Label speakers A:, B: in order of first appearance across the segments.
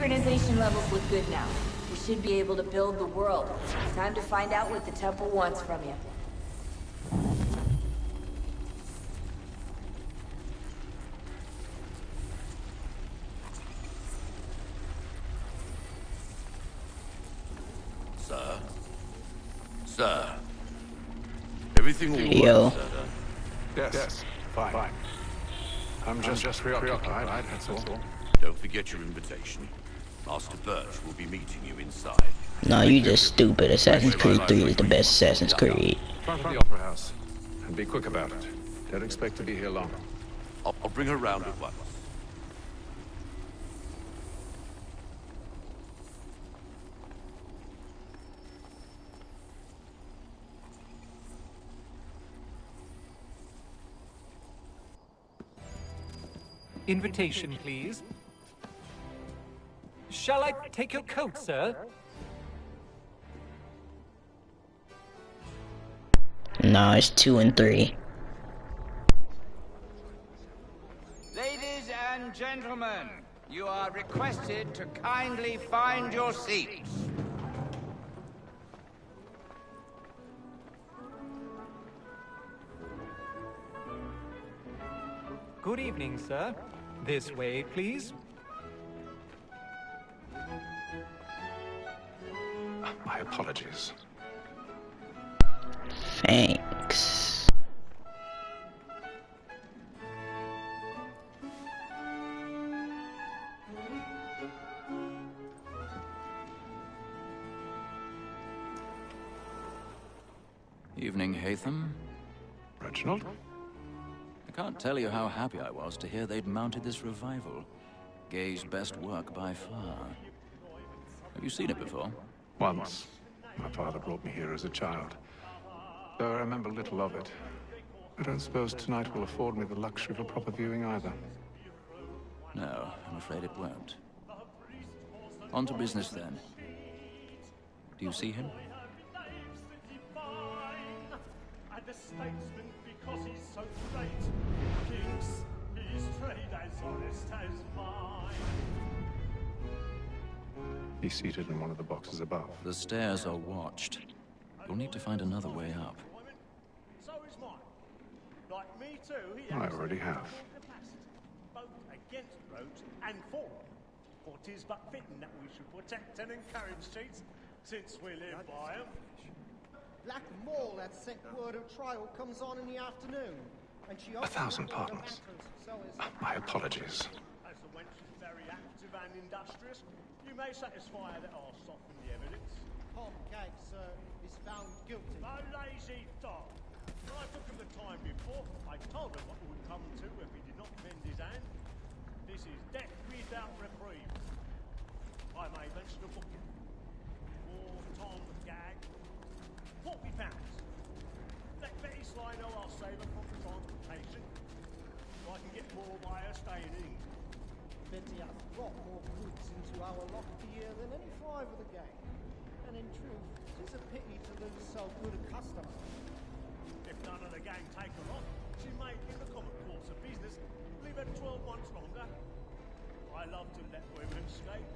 A: Synchronization levels look good now. We should be able to build the world. Time to find out what the temple wants from you.
B: Sir? Sir? Everything all right, sir?
C: Yes, fine. I'm just preoccupied, that's all.
B: Don't forget your invitation. Master Birch will be meeting you inside.
D: No, you just stupid. Assassin's Creed 3 is the best Assassin's Creed.
C: Front of the Opera House. And be quick about it. Don't expect to be here long.
B: I'll bring her round at once.
E: Invitation, please. Shall I take your coat, sir?
D: No, it's 2 and 3.
F: Ladies and gentlemen, you are requested to kindly find your seats.
E: Good evening, sir. This way, please.
C: My apologies.
D: Thanks.
G: Evening, Hatham.
C: Reginald?
G: I can't tell you how happy I was to hear they'd mounted this revival. Gay's best work by far. Have you seen it before?
C: Once. My father brought me here as a child. Though I remember little of it. I don't suppose tonight will afford me the luxury of a proper viewing either.
G: No, I'm afraid it won't. On to business then. Do you see him?
H: The statesman because he's so great. Keeps his trade as honest as mine.
C: He's seated in one of the boxes above.
G: The stairs are watched. You'll need to find another way up.
H: So is mine. Like me too, he
C: I already have.
H: both against roads and for. For 'tis but fitting that we should protect and encourage streets, since we live by 'em.
I: Black Mall had sent word of trial comes on in the afternoon, and she
C: 1,000 pardons. My apologies.
H: As the wench is very active and industrious, you may satisfy her that I'll soften the evidence.
I: Tom Gag, sir, is found guilty.
H: No lazy dog. When I took him the time before, I told him what it would come to if he did not bend his hand. This is death without reprieve. I may mention a booking. For Tom Gag, £40. Let Betty Sly know I'll save her from the transportation. So I can get more by her staying in.
I: Betty hath brought more goods into our locked here than any five of the gang. And in truth, 'tis a pity to lose so good a customer.
H: If none of the gang take her on, she may, in the common course of business, leave her 12 months longer. I love to let women skate.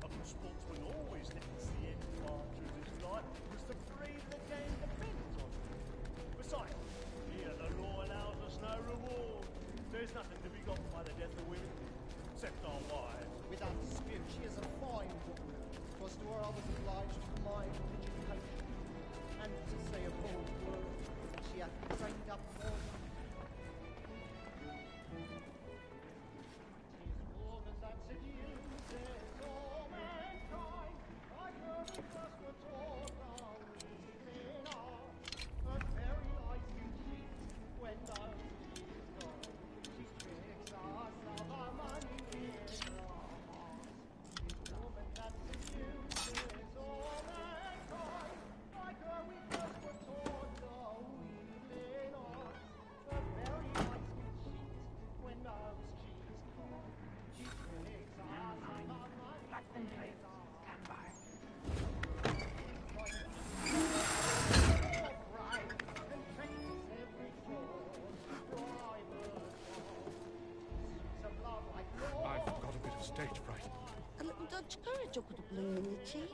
H: A good sportsman always lets the end partridge fly, because the breed of the game depends on it. Besides, here the law allows us no reward. There's nothing to be got by the death of women, except our wives.
I: Without dispute, she is a fine woman. 'Twas to her I was obliged for my education. And to say a bold word, she hath trained up for me. 'Tis woman that seduces all mankind, like her we first were taught our reasoning are. Her very eyes can cheat when no she is gone. She tricks us of our money with her heart. 'Tis woman that seduces all mankind, like her we first were taught our reasoning are. Her very eyes can cheat when no she is gone. She tricks us of our money with her heart.
C: I've got a bit of stage fright.
J: A little Dutch courage up with the bloom in your cheek.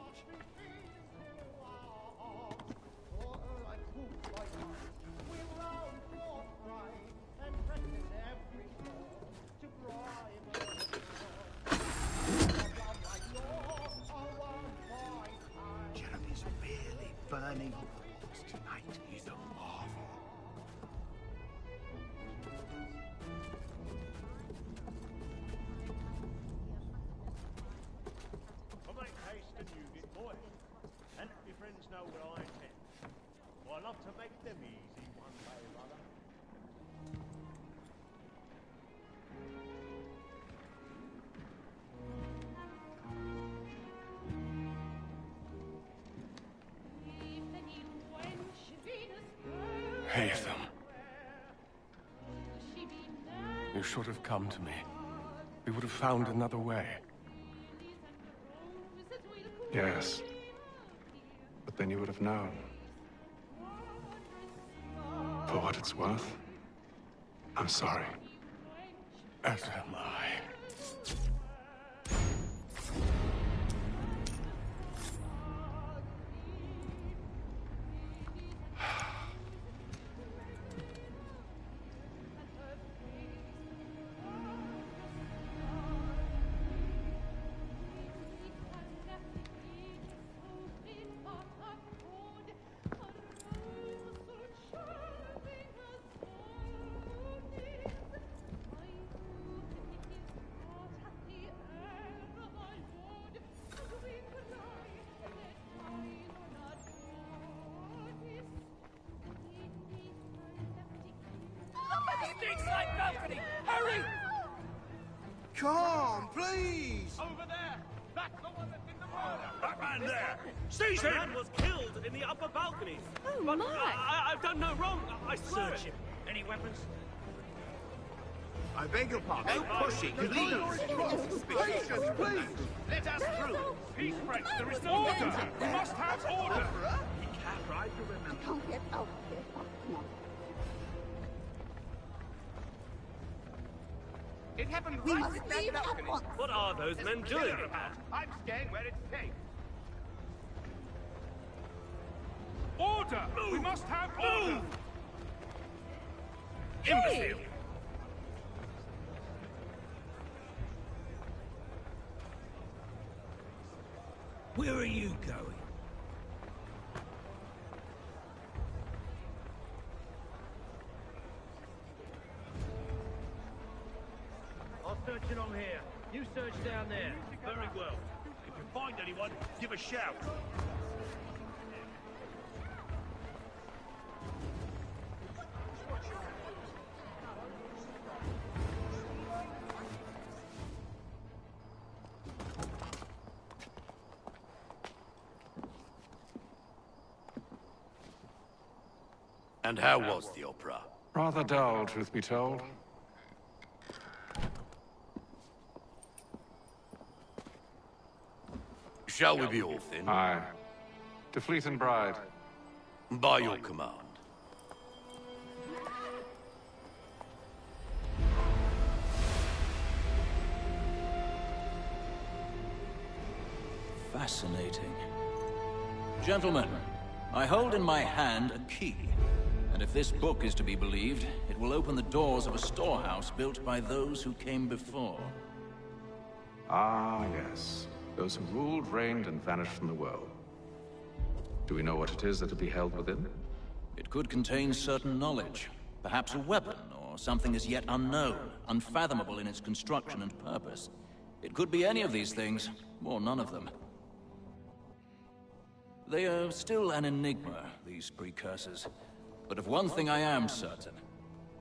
F: Jeremy's really burning hot tonight. He's a marvel.
H: Well, make haste and you get boy. And your friends know where I intend. Well, I love to make them easy one way or other.
K: Haytham. You should have come to me. We would have found another way.
C: Yes. But then you would have known. For what it's worth, I'm sorry.
K: As am I.
F: Hurry! Come, please! Over there! That's the one that did the murder!
L: That man there! Seize him! The man was killed in the upper balconies.
J: Oh,
L: but
J: my!
L: I've done no wrong. I search him. Any weapons?
F: I beg your pardon. No pushing, please! Please! Let us through!
L: Peace, friends. There is no order. We must have order.
F: He can't ride to remember.
J: Can't get out here. No.
F: It happened
J: We
F: right
J: must
F: in that
J: leave at
F: balcony.
J: once.
L: What are those men doing?
F: I'm staying where it's safe.
L: Order! We must have order! Imbecile!
M: Where are you going?
L: I'll search it on here. You search down there.
M: Very well. If you find anyone, give a shout.
B: And how was the opera?
C: Rather dull, truth be told.
B: Shall we be off then?
C: Aye. To Fleet and Bride.
B: By your command.
G: Fascinating. Gentlemen, I hold in my hand a key. And if this book is to be believed, it will open the doors of a storehouse built by those who came before.
C: Ah, yes. Those who ruled, reigned, and vanished from the world. Do we know what it is that will be held within?
G: It could contain certain knowledge. Perhaps a weapon, or something as yet unknown, unfathomable in its construction and purpose. It could be any of these things, or none of them. They are still an enigma, these precursors. But of one thing I am certain.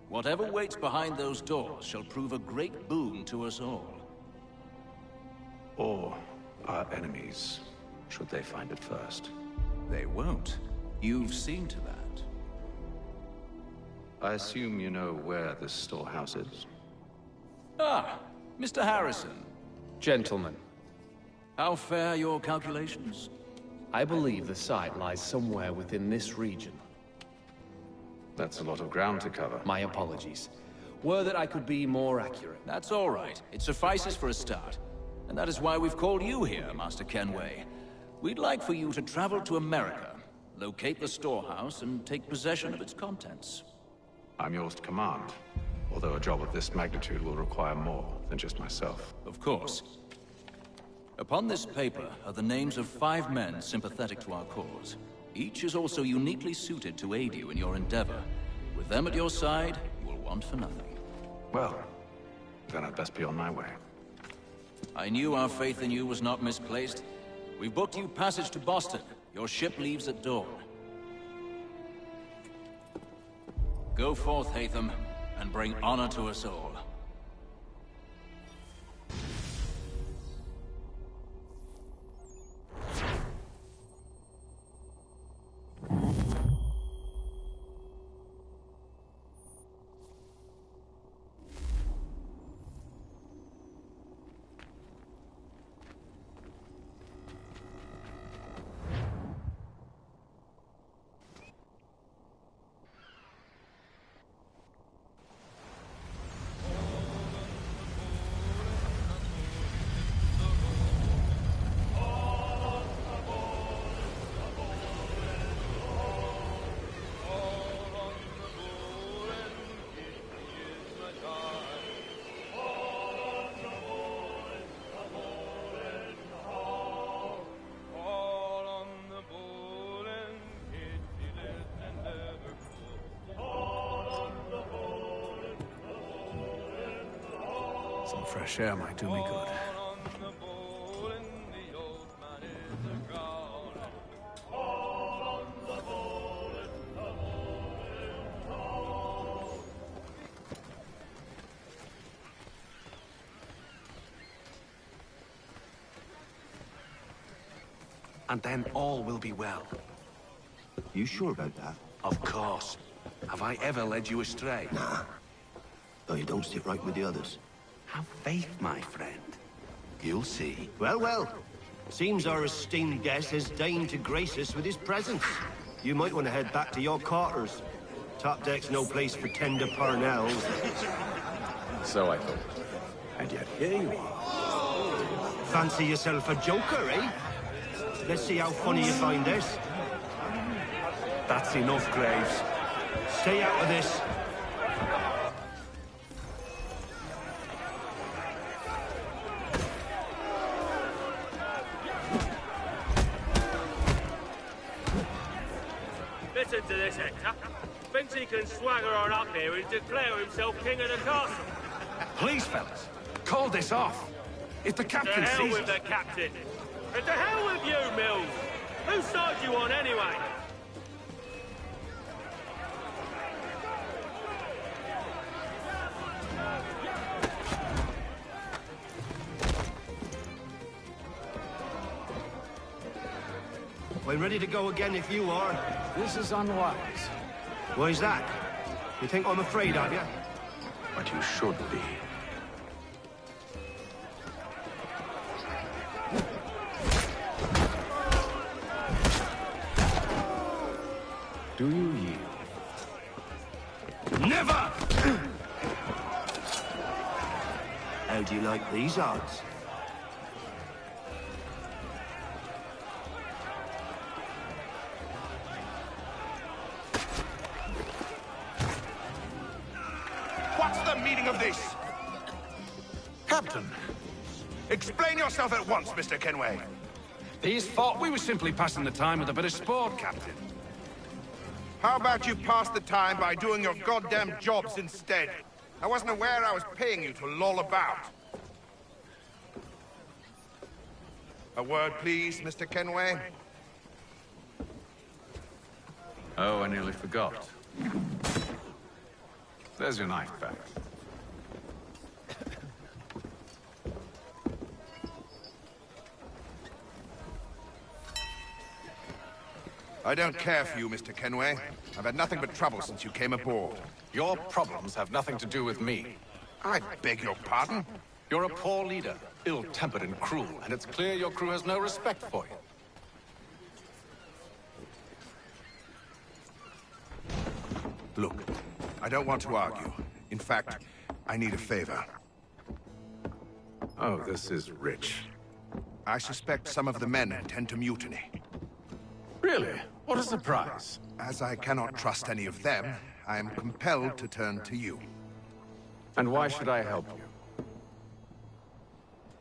G: Whatever waits behind those doors shall prove a great boon to us all.
C: Or our enemies, should they find it first.
G: They won't. You've seen to that.
C: I assume you know where this storehouse is?
G: Ah, Mr. Harrison.
N: Gentlemen,
G: How fare your calculations?
N: I believe the site lies somewhere within this region.
C: That's a lot of ground to cover.
N: My apologies. Were that I could be more accurate.
G: That's all right. It suffices for a start. And that is why we've called you here, Master Kenway. We'd like for you to travel to America, locate the storehouse, and take possession of its contents.
C: I'm yours to command, although a job of this magnitude will require more than just myself.
G: Of course. Upon this paper are the names of 5 men sympathetic to our cause. Each is also uniquely suited to aid you in your endeavor. With them at your side, you will want for nothing.
C: Well, then I'd best be on my way.
G: I knew our faith in you was not misplaced. We've booked you passage to Boston. Your ship leaves at dawn. Go forth, Hatham, and bring honor to us all.
C: Some fresh air might do me good.
K: And then all will be well.
O: You sure about that?
K: Of course. Have I ever led you astray?
O: Nah. Though you don't sit right with the others.
K: Have faith, my friend. You'll see.
O: Well, well. Seems our esteemed guest has deigned to grace us with his presence. You might want to head back to your quarters. Top deck's no place for tender parnells.
N: So I thought.
O: And yet here you are. Fancy yourself a joker, eh? Let's see how funny you find this.
K: That's enough, Graves.
O: Stay out of this.
L: Listen to this, Hector. Thinks he can swagger on up here and declare himself king of the castle.
K: Please, fellas, call this off. If the captain
L: To hell
K: sees
L: with the captain. And to hell with you, Mills. Whose side you on, anyway?
O: I'm ready to go again if you are.
C: This is unwise.
O: Why's that? You think I'm afraid of you?
C: But you should be.
K: Do you yield?
O: Never! How do you like these odds?
M: What's the meaning of this?
C: Captain!
M: Explain yourself at once, Mr. Kenway.
C: His fault. We were simply passing the time with a bit of sport, Captain.
M: How about you pass the time by doing your goddamn jobs instead? I wasn't aware I was paying you to loll about. A word, please, Mr. Kenway.
C: Oh, I nearly forgot. There's your knife back.
M: I don't care for you, Mr. Kenway. I've had nothing but trouble since you came aboard.
C: Your problems have nothing to do with me.
M: I beg your pardon?
C: You're a poor leader, ill-tempered and cruel, and it's clear your crew has no respect for you.
M: Look, I don't want to argue. In fact, I need a favor.
C: Oh, this is rich.
M: I suspect some of the men intend to mutiny.
K: Really? What a surprise.
M: As I cannot trust any of them, I am compelled to turn to you.
C: And why should I help you?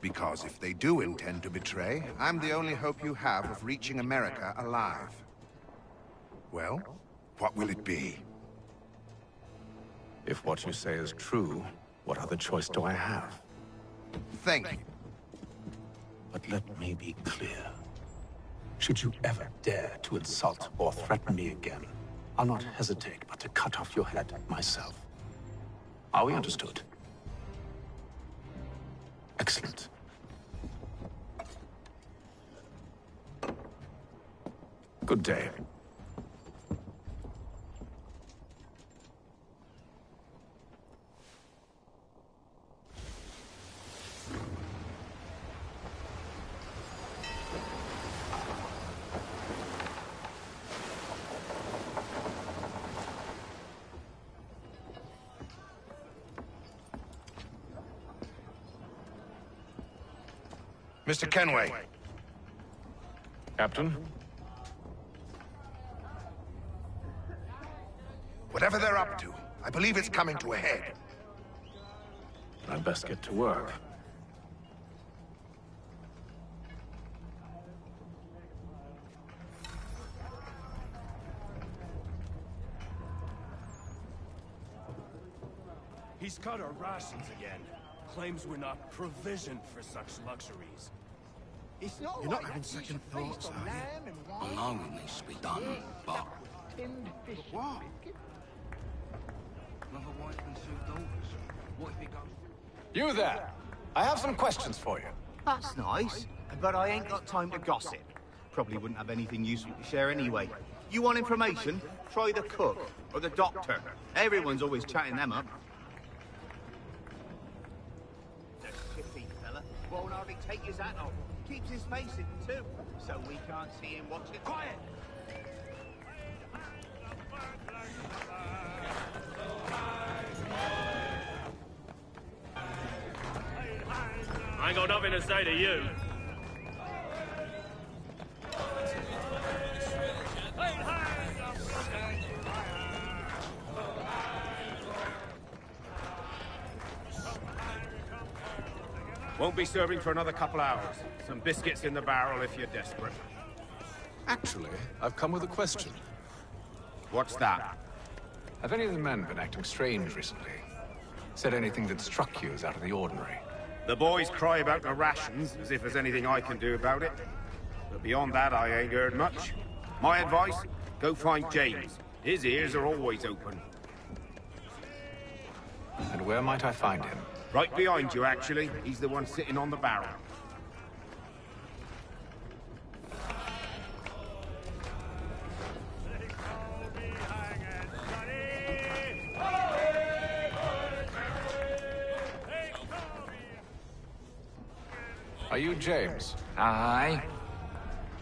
M: Because if they do intend to betray, I'm the only hope you have of reaching America alive. Well, what will it be?
C: If what you say is true, what other choice do I have?
M: Thank you.
C: But let me be clear. Should you ever dare to insult or threaten me again, I'll not hesitate but to cut off your head myself. Are we understood? Excellent. Good day.
M: Mr. Kenway.
C: Captain?
M: Whatever they're up to, I believe it's coming to a head.
C: I'd best get to work.
K: He's cut our rations again. Claims we're not provisioned for such luxuries.
I: It's not
M: You're
I: like
M: not having
I: that.
M: second
I: It's based
M: thoughts,
I: on
M: are you?
I: lamb and
B: I
I: wine.
B: know it needs to be done, but
I: Tinned fish and
M: What?
I: biscuit.
B: another wife and 2 daughters. What if it goes?
C: You there! I have some questions for you.
P: That's nice, but I ain't got time to gossip. Probably wouldn't have anything useful to share anyway. You want information? Try the cook or the doctor. Everyone's always chatting them up. The shifty fella won't hardly take his hat off. Keeps his face hidden too, so we can't see him watching. Quiet!
L: I ain't got nothing to say to you.
F: Won't be serving for another couple hours. Some biscuits in the barrel if you're desperate.
C: Actually, I've come with a question.
F: What's that?
C: Have any of the men been acting strange recently? Said anything that struck you as out of the ordinary?
F: The boys cry about the rations, as if there's anything I can do about it. But beyond that, I ain't heard much. My advice, go find James. His ears are always open.
C: And where might I find him?
F: Right behind you, actually. He's the one sitting on the barrel.
C: Are you James?
Q: Aye.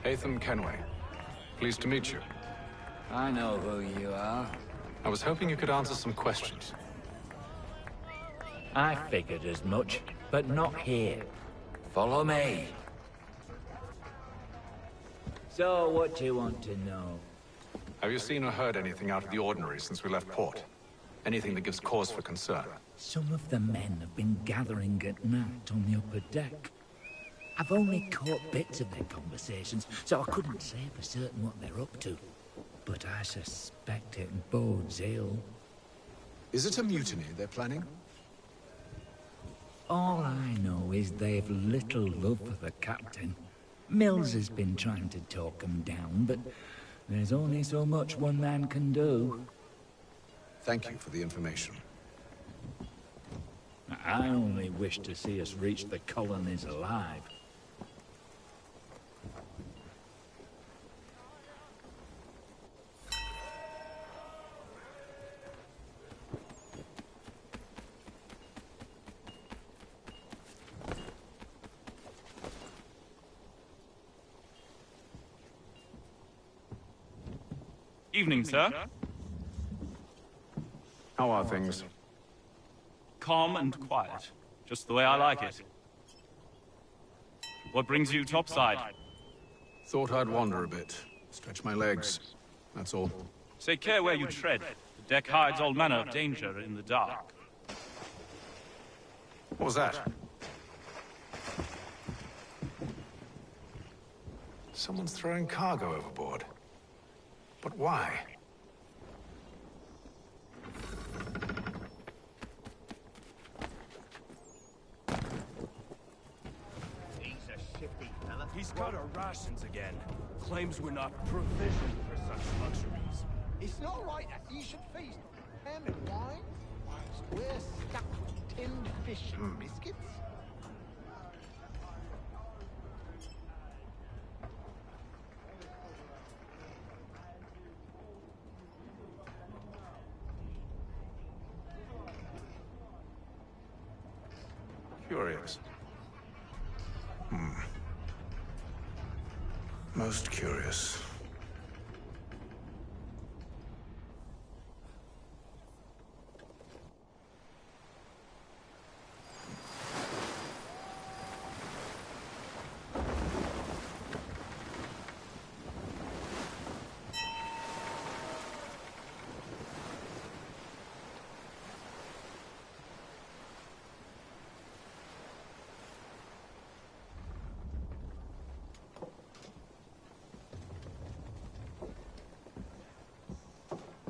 C: Hatham Kenway. Pleased to meet you.
Q: I know who you are.
C: I was hoping you could answer some questions.
Q: I figured as much, but not here. Follow me. So, what do you want to know?
C: Have you seen or heard anything out of the ordinary since we left port? Anything that gives cause for concern?
Q: Some of the men have been gathering at night on the upper deck. I've only caught bits of their conversations, so I couldn't say for certain what they're up to. But I suspect it bodes ill.
C: Is it a mutiny they're planning?
Q: All I know is they've little love for the captain. Mills has been trying to talk them down, but there's only so much one man can do.
C: Thank you for the information.
Q: I only wish to see us reach the colonies alive.
R: Evening, sir.
C: How are things?
R: Calm and quiet. Just the way I like it. What brings you topside?
C: Thought I'd wander a bit. Stretch my legs. That's all.
R: Take care where you tread. The deck hides all manner of danger in the dark.
C: What was that? Someone's throwing cargo overboard. But why?
K: He's got our rations again. Claims we're not provisioned for such luxuries.
I: It's not right that you should feast on ham and wine whilst we're stuck with tinned fish and biscuits.
C: Curious. Most curious.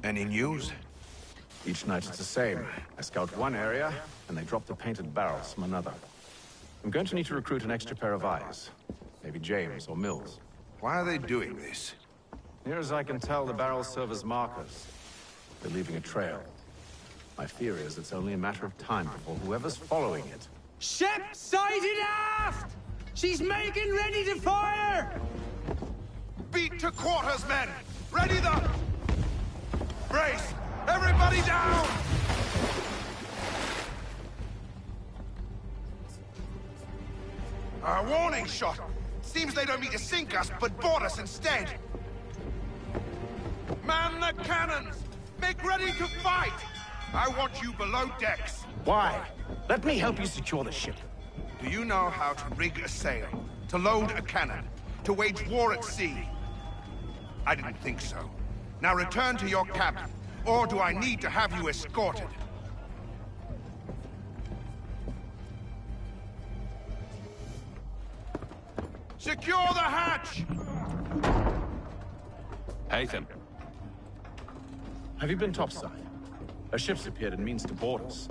M: Any news?
C: Each night it's the same. I scout one area, and they drop the painted barrels from another. I'm going to need to recruit an extra pair of eyes. Maybe James or Mills.
M: Why are they doing this?
C: Near as I can tell, the barrels serve as markers. They're leaving a trail. My fear is it's only a matter of time before whoever's following it...
S: Ship sighted aft! She's making ready to fire!
M: Beat to quarters, men! Ready the... Brace! Everybody down! A warning shot! Seems they don't mean to sink us, but board us instead! Man the cannons! Make ready to fight! I want you below decks!
C: Why? Let me help you secure the ship.
M: Do you know how to rig a sail? To load a cannon? To wage war at sea? I didn't think so. Now return to your cabin, or do I need to have you escorted? Secure the hatch!
C: Haytham. Have you been topside? A ship's appeared and means to board us.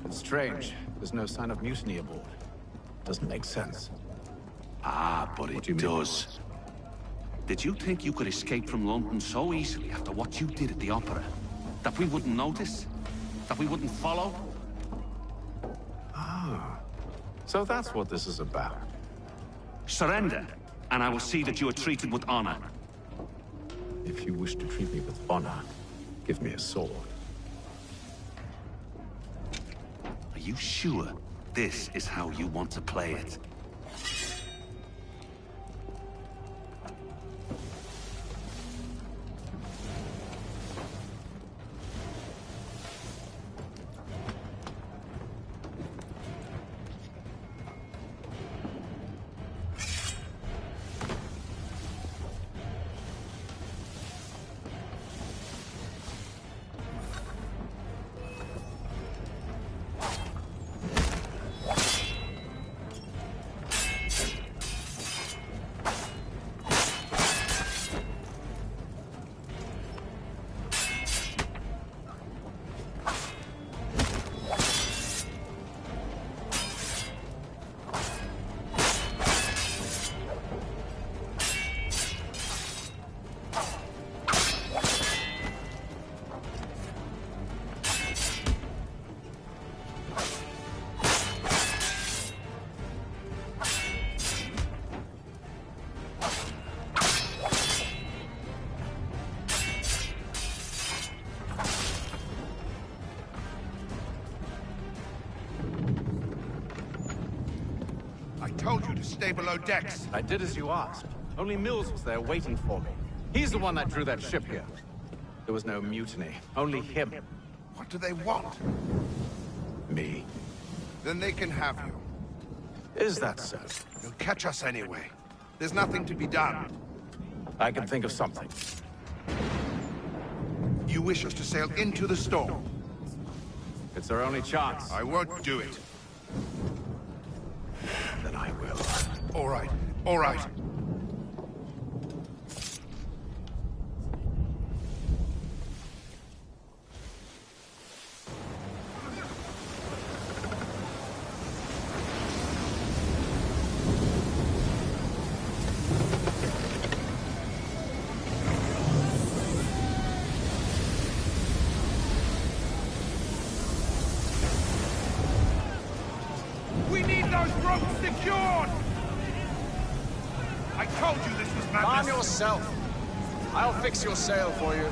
C: It's strange. There's no sign of mutiny aboard. Doesn't make sense.
B: Ah, but it does. Did you think you could escape from London so easily after what you did at the opera? That we wouldn't notice? That we wouldn't follow?
C: Ah. So that's what this is about.
B: Surrender, and I will see that you are treated with honor.
C: If you wish to treat me with honor, give me a sword.
B: Are you sure this is how you want to play it?
M: Told you to stay below decks.
C: I did as you asked. Only Mills was there waiting for me. He's the one that drew that ship here. There was no mutiny, only him.
M: What do they want?
C: Me.
M: Then they can have you.
C: Is that so?
M: You'll catch us anyway. There's nothing to be done.
C: I can think of something.
M: You wish us to sail into the storm?
C: It's our only chance.
M: I won't do it.
C: Then I will.
M: All right, all right. We need those ropes secured! I told you this was madness!
T: Calm yourself. I'll fix your sail for you.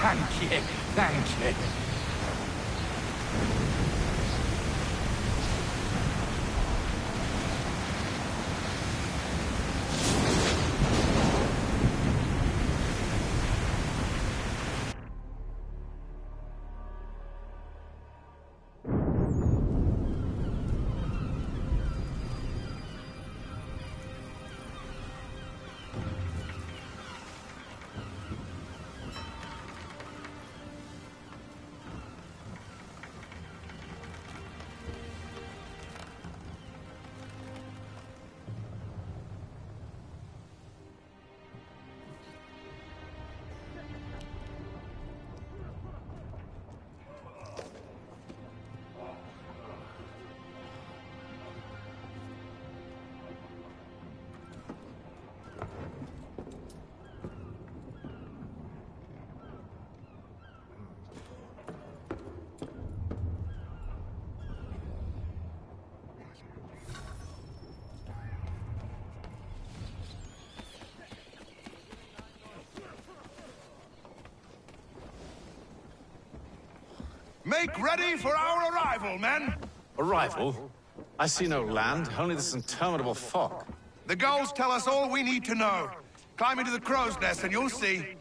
C: Thank you. Thank you.
M: Make ready for our arrival, men!
C: Arrival? I see no land, only this interminable fog.
M: The gulls tell us all we need to know. Climb into the crow's nest and you'll see.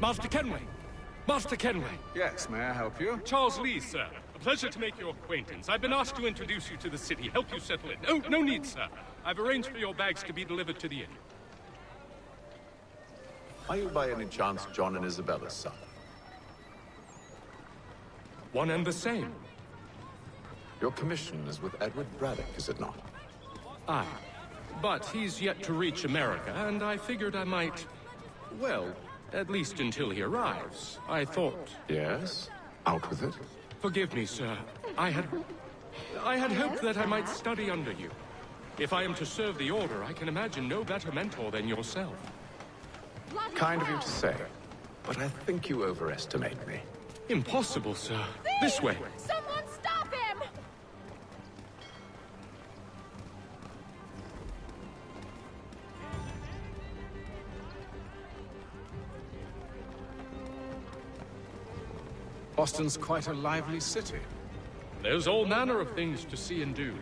K: Master Kenway! Master Kenway!
T: Yes, may I help you?
K: Charles Lee, sir. A pleasure to make your acquaintance. I've been asked to introduce you to the city, help you settle in. Oh, no need, sir. I've arranged for your bags to be delivered to the inn.
C: Are you by any chance John and Isabella's son?
K: One and the same.
C: Your commission is with Edward Braddock, is it not?
K: Aye. But he's yet to reach America, and I figured I might... well, at least until he arrives. I thought...
C: Yes? Out with it.
K: Forgive me, sir. I had hoped that I might study under you. If I am to serve the Order, I can imagine no better mentor than yourself.
C: Kind of you to say, but I think you overestimate me.
K: Impossible, sir. This way.
U: Someone stop him!
T: Boston's quite a lively city.
K: There's all manner of things to see and do.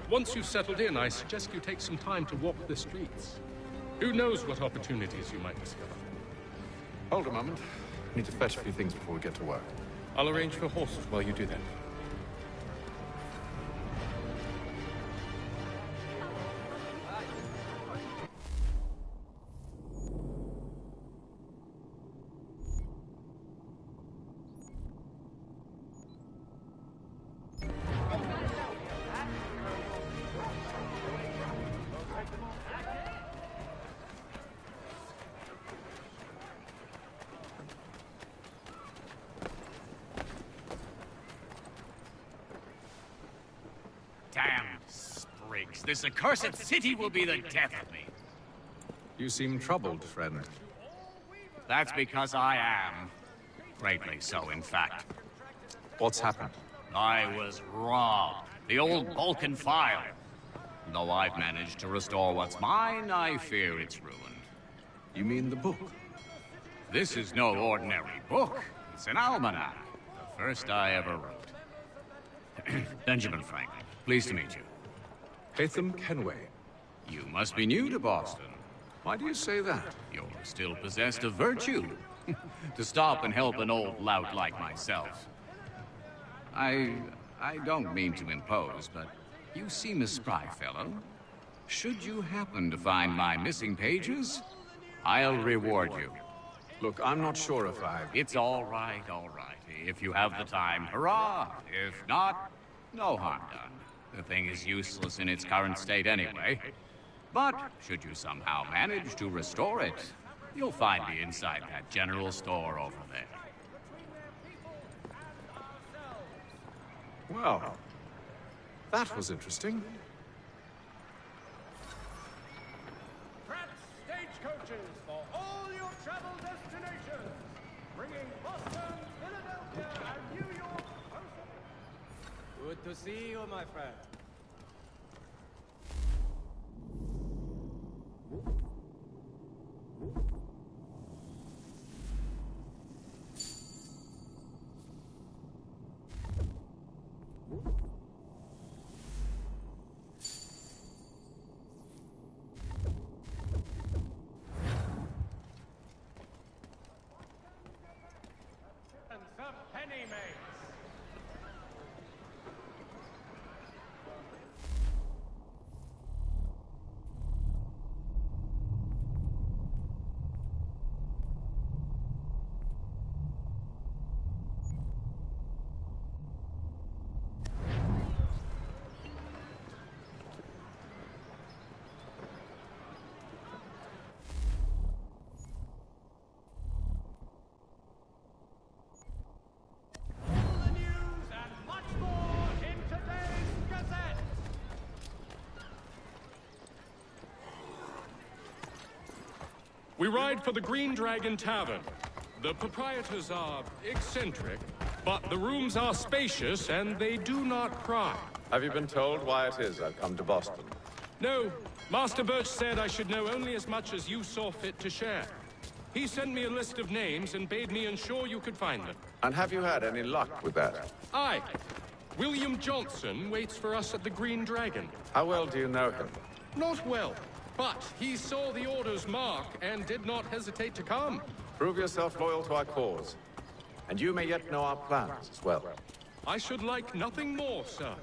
K: Once you've settled in, I suggest you take some time to walk the streets. Who knows what opportunities you might discover.
C: Hold a moment. I need to fetch a few things before we get to work.
K: I'll arrange for horses while you do that.
V: Damn sprigs. This accursed city will be the death of me.
T: You seem troubled, friend.
V: That's because I am. Greatly so, in fact.
T: What's happened?
V: I was robbed. The old Balkan file. Though I've managed to restore what's mine, I fear it's ruined.
T: You mean the book?
V: This is no ordinary book. It's an almanac. The first I ever wrote. Benjamin Franklin, pleased to meet you.
T: Haytham Kenway.
V: You must be new to Boston.
T: Why do you say that?
V: You're still possessed of virtue. To stop and help an old lout like myself. I don't mean to impose, but you seem a spry fellow. Should you happen to find my missing pages, I'll reward you.
T: Look, I'm not sure if I...
V: It's all right, all right. If you have the time, hurrah! If not, no harm done. The thing is useless in its current state anyway. But should you somehow manage to restore it, you'll find me inside that general store over there.
T: Well, that was interesting.
I: Pratt's stagecoaches for all your travel destinations, bringing Boston, Philadelphia, and New York closer. Good to see you, my friend. And some penny mates.
K: We ride for the Green Dragon Tavern. The proprietors are eccentric, but the rooms are spacious and they do not pry.
A: Have you been told why it is I've come to Boston?
K: No. Master Birch said I should know only as much as you saw fit to share. He sent me a list of names and bade me ensure you could find them.
A: And have you had any luck with that?
K: Aye. William Johnson waits for us at the Green Dragon.
A: How well do you know him?
K: Not well, but he saw the order's mark and did not hesitate to come.
A: Prove yourself loyal to our cause. And you may yet know our plans as well.
K: I should like nothing more, sir.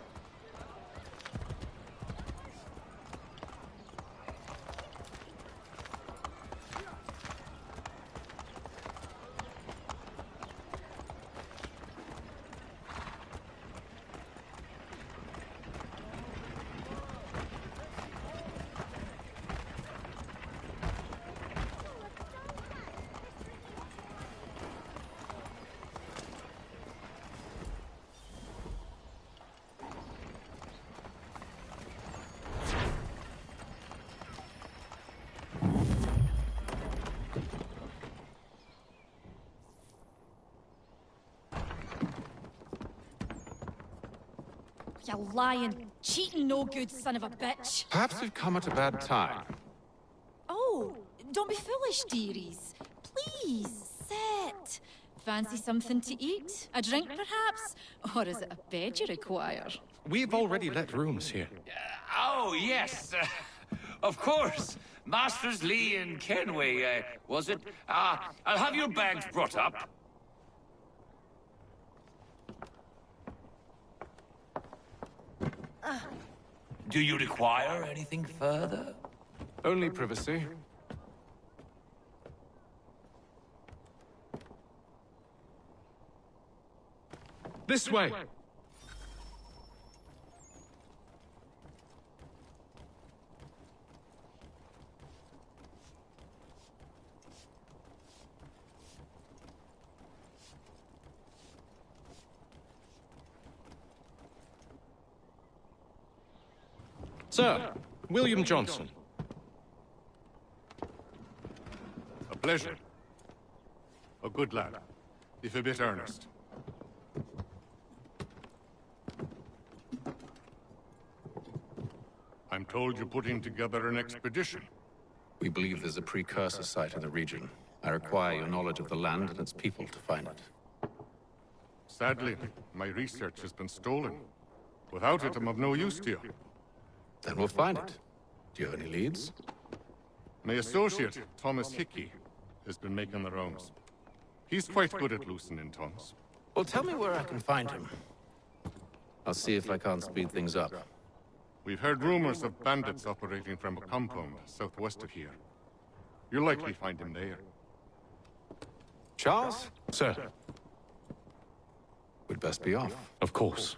U: You lying, cheating, no good son of a bitch.
A: Perhaps we've come at a bad time.
U: Oh, don't be foolish, dearies. Please, sit. Fancy something to eat? A drink, perhaps? Or is it a bed you require?
K: We've already let rooms here.
W: Oh, yes. Of course. Masters Lee and Kenway, was it? I'll have your bags brought up. Do you require anything further?
A: Only privacy.
K: This way. Sir, William Johnson.
X: A pleasure. A good lad, if a bit earnest. I'm told you're putting together an expedition.
C: We believe there's a precursor site in the region. I require your knowledge of the land and its people to find it.
X: Sadly, my research has been stolen. Without it, I'm of no use to you.
C: Then we'll find it. Do you have any leads?
X: My associate, Thomas Hickey, has been making the rounds. He's quite good at loosening tongues.
C: Well, tell me where I can find him. I'll see if I can't speed things up.
X: We've heard rumors of bandits operating from a compound southwest of here. You'll likely find him there.
C: Charles?
K: Sir.
C: We'd best be off.
K: Of course.